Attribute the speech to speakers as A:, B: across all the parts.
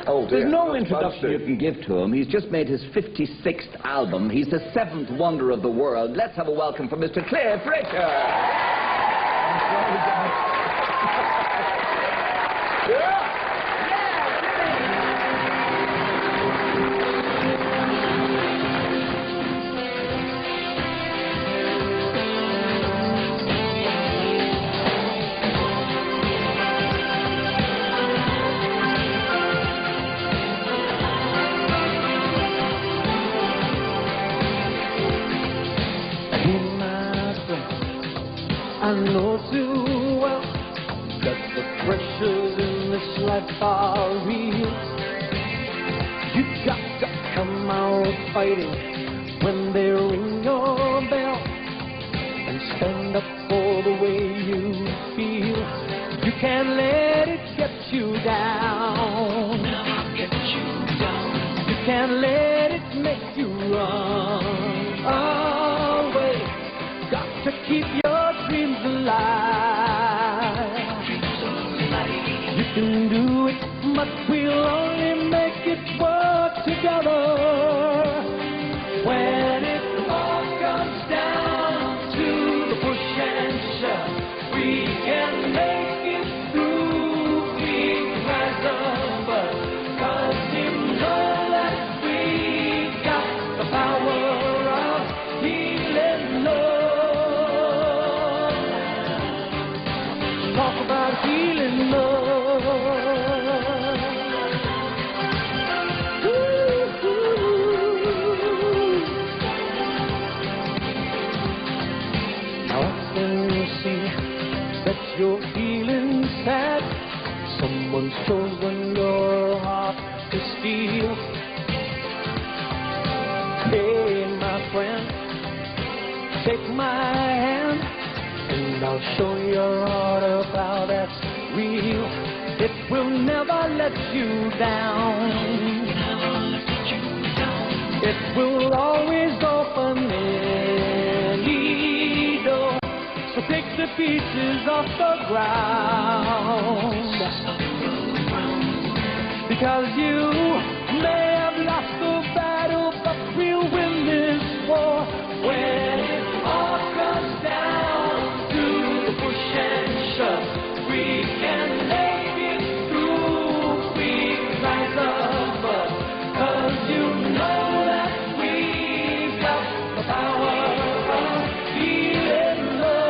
A: Oh, dear.
B: There's no introduction you can give to him. He's just made his 56th album. He's the 7th wonder of the world. Let's have a welcome for Mr. Cliff Richard.
C: I know too well that the pressures in this life are real. You got to come out fighting when they ring your bell, and stand up for the way you feel. You can't let it get you down. Never get you down. You can't let it make you run away. Got to keep your dreams alive. You can do it, but we'll only make it work together. When it all comes down to the push and shove, we can make it through. We rise above, 'cause you know that we got the power of healing love. Talk about healing love. You're feeling sad, someone's chosen your heart to steal. Hey, my friend, take my hand, and I'll show your heart of how that's real. It will never let you down. It will always open any door. So pick the pieces off the ground, because you may have lost the battle, but we'll win this war. When it all comes down to the push and shove, we can make it through. We can rise above, 'cause you know that we've got the power of healing love.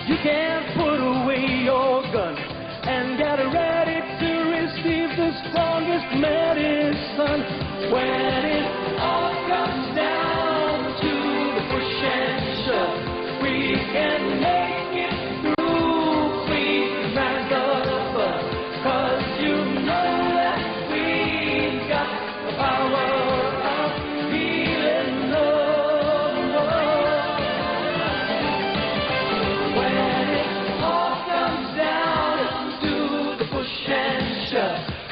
C: You can't put away your gun and get ready to receive the strongest medicine. When it all comes down to the push and shove, we can make it through. We can rise above, 'cause you know that we've got the power of healing love.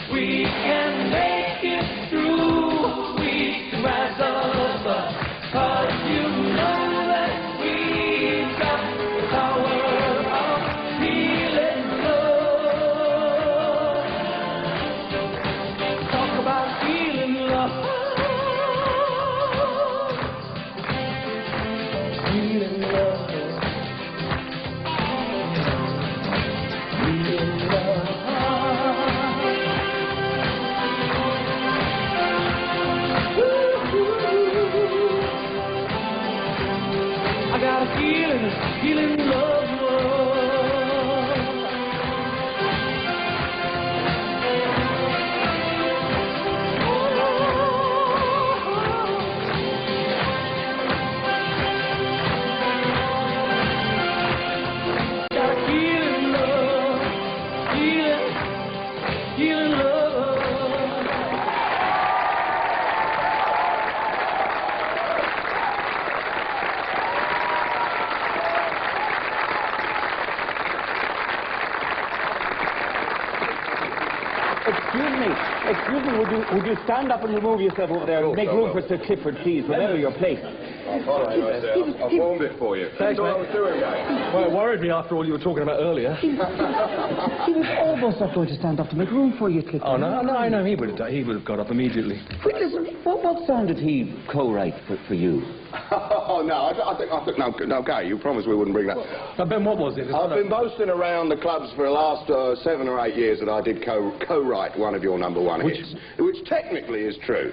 C: We can make it through. We can rise above, 'cause you know that we've got the power of healing love. Talk about healing love. Healing love. Healing love. I got a feeling love, love. Got a feeling love, feeling love.
B: Excuse me, would you stand up and remove yourself over there and make room for Sir Clifford, please, wherever you're placed?
A: I formed it for you.
D: Thanks,
A: That's what I
D: mate.
A: was doing, mate.
D: Well, it worried me after all you were talking about earlier.
B: He was almost not going to stand up to make room for you, Clifford.
D: Oh, no, I know he would have got up immediately.
B: Wait, listen, what song did he co-write for you?
A: Oh, no, I think no, Gay, you promised we wouldn't bring that.
D: Now, Ben, what was it?
A: I've been boasting around the clubs for the last 7 or 8 years that I did co-write one of your #1 hits, which technically is true.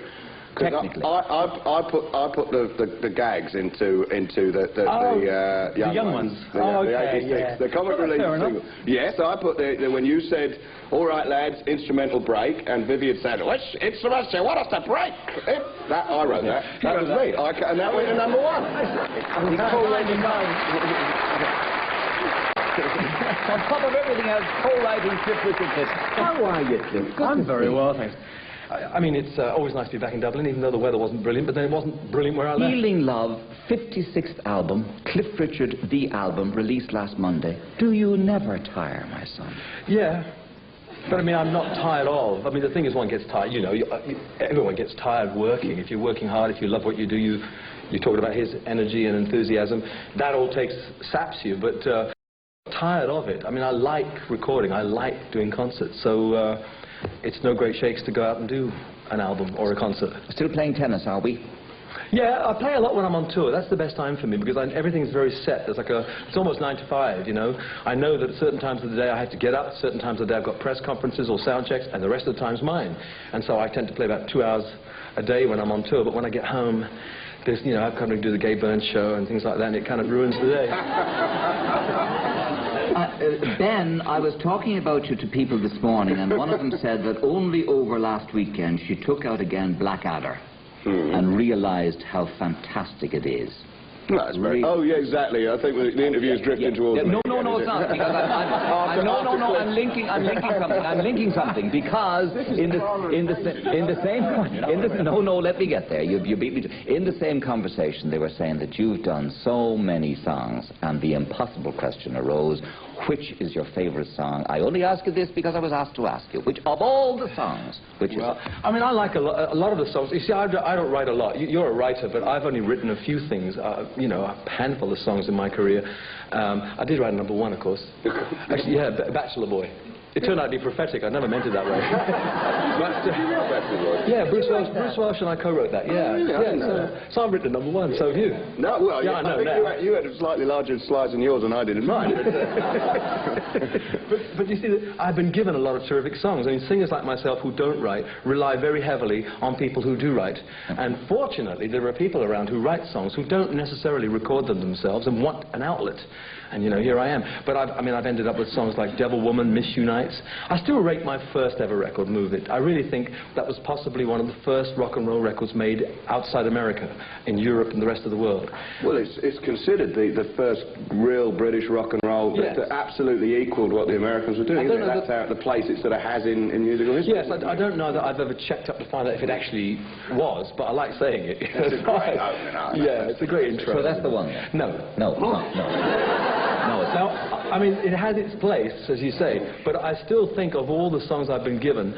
B: Technically,
A: I put the gags into the
D: young ones.
A: The 86,
D: yeah.
A: the comic relief single. Yes, I put when you said, "All right, lads, instrumental break," and Vivian said, "Which instrument you want us to break?" I wrote that. That was me, and that went to #1.
B: He co-writing on top of everything else, co-writing Cliff Richard. How are you, Cliff?
D: I'm very well, thanks. I mean, it's always nice to be back in Dublin, even though the weather wasn't brilliant, but then it wasn't brilliant where I left.
B: Healing Love, 56th album, Cliff Richard, the album, released last Monday. Do you never tire, my son?
D: Yeah. But I mean, I'm not tired of. I mean, the thing is, one gets tired. You know, everyone gets tired working. If you're working hard, if you love what you do, you talked about his energy and enthusiasm. That all saps you. But tired of it. I mean, I like recording. I like doing concerts. So it's no great shakes to go out and do an album or a concert.
B: Still playing tennis, are we?
D: Yeah, I play a lot when I'm on tour. That's the best time for me because everything's very set. There's it's almost 9 to 5, you know. I know that at certain times of the day I have to get up, certain times of the day I've got press conferences or sound checks, and the rest of the time's mine. And so I tend to play about 2 hours a day when I'm on tour, but when I get home, there's, you know, I've come to do the Gay Byrne show and things like that, and it kind of ruins the day.
B: Ben, I was talking about you to people this morning, and one of them said that only over last weekend she took out again Blackadder and realised how fantastic it is.
A: That's very. Oh yeah, exactly. I think the interview's drifting towards me.
B: No, it's not. Because I'm linking something. I'm linking something because let me get there. You beat me. In the same conversation, they were saying that you've done so many songs, and the impossible question arose: which is your favourite song? I only ask you this because I was asked to ask you. Which of all the songs? Which is?
D: I mean, I like a lot of the songs. You see, I don't write a lot. You're a writer, but I've only written a few things. You know, a handful of songs in my career. I did write #1, of course. Actually, yeah, Bachelor Boy. It turned out to be prophetic. I never meant it that way. But, yeah, Bruce Welsh and I co-wrote that. Yeah. So I've written #1. So have you.
A: No, well, yeah, I think you had a slightly larger slice than yours than I did in mine.
D: But you see, I've been given a lot of terrific songs. I mean, singers like myself who don't write rely very heavily on people who do write. And fortunately, there are people around who write songs who don't necessarily record them themselves and want an outlet. And, you know, here I am. But I've ended up with songs like Devil Woman, Miss You Nights. I still rate my first ever record, Move It. I really think that was possibly one of the first rock and roll records made outside America, in Europe and the rest of the world.
A: Well, it's considered the first real British rock and roll that absolutely equaled what the Americans were doing. That's how the place it sort of has in musical history.
D: Yes, I don't know that I've ever checked up to find out if it actually was, but I like saying it.
A: It's a great opening.
D: Yeah, it's a great intro.
B: So that's the one.
D: No.
B: No, it's
D: now, I mean, it has its place, as you say, but I still think of all the songs I've been given,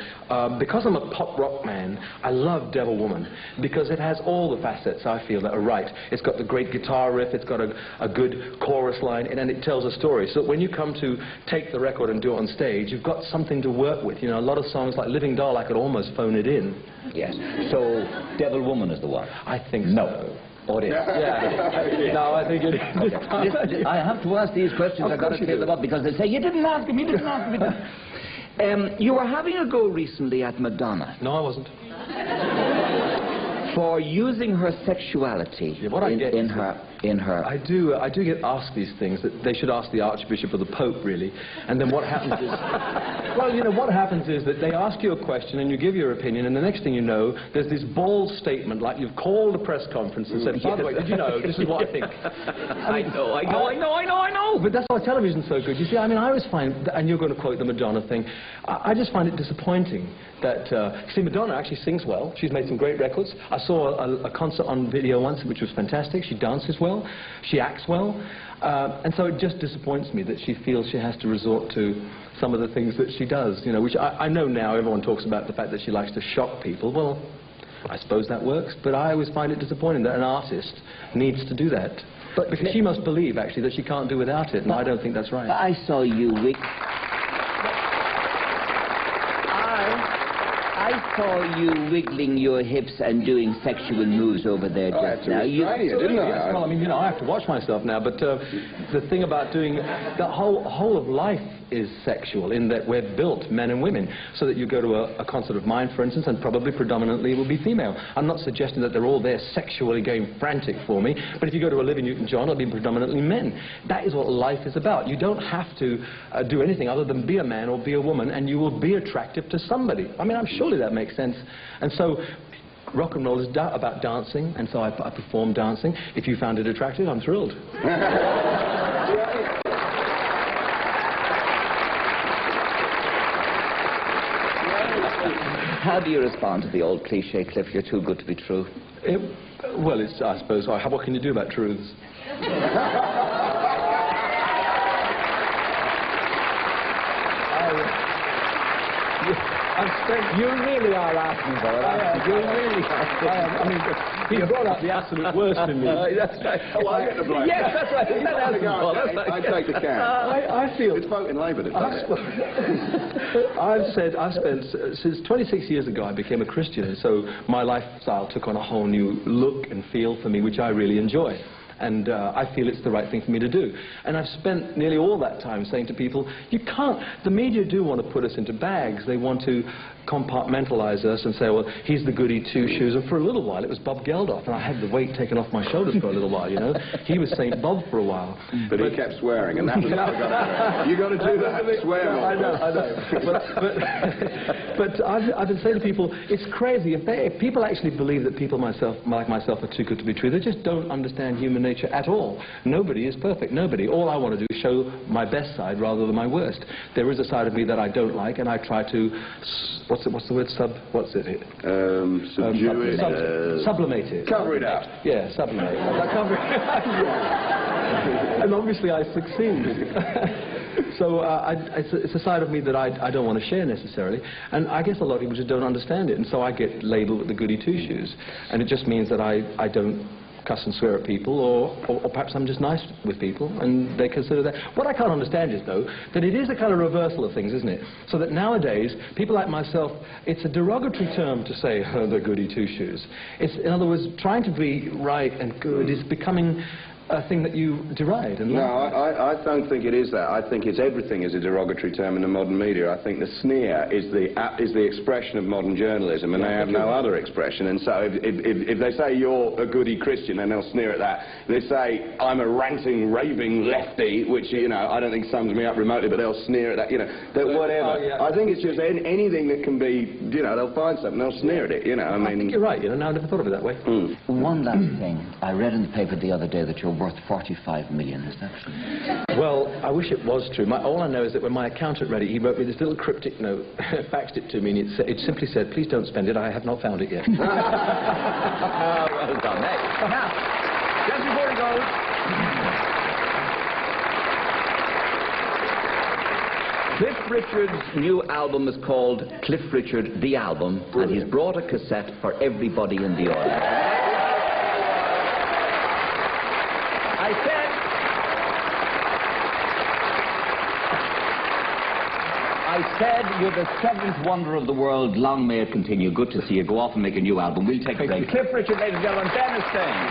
D: because I'm a pop rock man, I love Devil Woman, because it has all the facets, I feel, that are right. It's got the great guitar riff, it's got a good chorus line, and it tells a story. So when you come to take the record and do it on stage, you've got something to work with. You know, a lot of songs like Living Doll, I could almost phone it in.
B: Yes. So Devil Woman is the one.
D: I think
B: so. Or it is.
D: Yeah. No, I think it is.
B: Okay. I have to ask these questions. I've got to clear them up because they say, you didn't ask me, You were having a go recently at Madonna.
D: No, I wasn't.
B: For using her sexuality in her...
D: I do get asked these things that they should ask the Archbishop or the Pope, really. And then what happens is... Well, you know, what happens is that they ask you a question and you give your opinion, and the next thing you know, there's this bold statement, like you've called a press conference and said, by the way, did you know, this is what I think.
B: I know.
D: But that's why television's so good. You see, I mean, I always find, and you're going to quote the Madonna thing, I just find it disappointing that, see, Madonna actually sings well. She's made some great records. I saw a concert on video once, which was fantastic. She dances well. She acts well. And so it just disappoints me that she feels she has to resort to some of the things that she does, you know, which I know now everyone talks about the fact that she likes to shock people. Well, I suppose that works, but I always find it disappointing that an artist needs to do that. But because she must believe, actually, that she can't do without it, and I don't think that's right.
B: I saw you I saw you wiggling your hips and doing sexual moves over there just now.
A: Didn't I?
D: Well, I mean, you know, I have to watch myself now, but the thing about doing... The whole of life is sexual in that we're built, men and women, so that you go to a concert of mine, for instance, and probably predominantly it will be female. I'm not suggesting that they're all there sexually going frantic for me, but if you go to Olivia Newton-John, it'll be predominantly men. That is what life is about. You don't have to do anything other than be a man or be a woman, and you will be attractive to somebody. I mean, I'm surely that makes sense. And so rock and roll is about dancing, and so I perform dancing. If you found it attractive, I'm thrilled.
B: How do you respond to the old cliché, Cliff, you're too good to be true?
D: Well, it's, I suppose, what can you do about truths?
B: You really are asking for it. You really are.
D: I mean, he brought out the absolute worst in me.
B: That's right.
A: Oh, I get the blame.
B: Yes, that's right. Isn't that
A: I take the can.
D: I feel...
A: It's voting Labour that does it.
D: I've spent, since 26 years ago, I became a Christian, and so my lifestyle took on a whole new look and feel for me, which I really enjoy. And I feel it's the right thing for me to do. And I've spent nearly all that time saying to people, you can't, the media do want to put us into bags. They want to compartmentalize us and say, well, he's the goody two-shoes. And for a little while, it was Bob Geldof, and I had the weight taken off my shoulders for a little while, you know. He was St. Bob for a while.
A: But he kept swearing, and that was what you got to do that, swear more.
D: I know. But I've been saying to people, it's crazy. If people actually believe that people like myself are too good to be true, they just don't understand human nature at all. Nobody is perfect, nobody. All I want to do is show my best side rather than my worst. There is a side of me that I don't like, and I try to, what's the word, subdue it. Sublimate it.
A: Cover it up.
D: Yeah, sublimate. I cover it. And obviously I succeed. So it's a side of me that I don't want to share necessarily, and I guess a lot of people just don't understand it, and so I get labelled with the goody two-shoes, and it just means that I don't cuss and swear at people, or perhaps I'm just nice with people, and they consider that. What I can't understand is, though, that it is a kind of reversal of things, isn't it? So that nowadays, people like myself, it's a derogatory term to say, oh, the goody two-shoes. It's, in other words, trying to be right and good is becoming a thing that you deride. And
A: no, I don't think it is that. I think it's everything is a derogatory term in the modern media. I think the sneer is the expression of modern journalism, and they have no other expression. And so if they say you're a goody Christian, then they'll sneer at that. If they say I'm a ranting, raving lefty, which, you know, I don't think sums me up remotely, but they'll sneer at that, you know, that whatever. I think it's just anything that can be, you know, they'll find something, they'll sneer at it, you know. I
D: think you're right, you know, now I never thought of it that way.
B: One last thing. I read in the paper the other day that you're worth 45 million, is that true?
D: Well, I wish it was true. All I know is that when my accountant read it, he wrote me this little cryptic note, faxed it to me, and it simply said, please don't spend it, I have not found it yet.
B: Well done, eh? Now, just before he goes, Cliff Richard's new album is called Cliff Richard, The Album, and he's brought a cassette for everybody in the audience. I said you're the seventh wonder of the world. Long may it continue. Good to see you. Go off and make a new album. We'll take a break. Cliff Richard, ladies and gentlemen, Dennis Stone.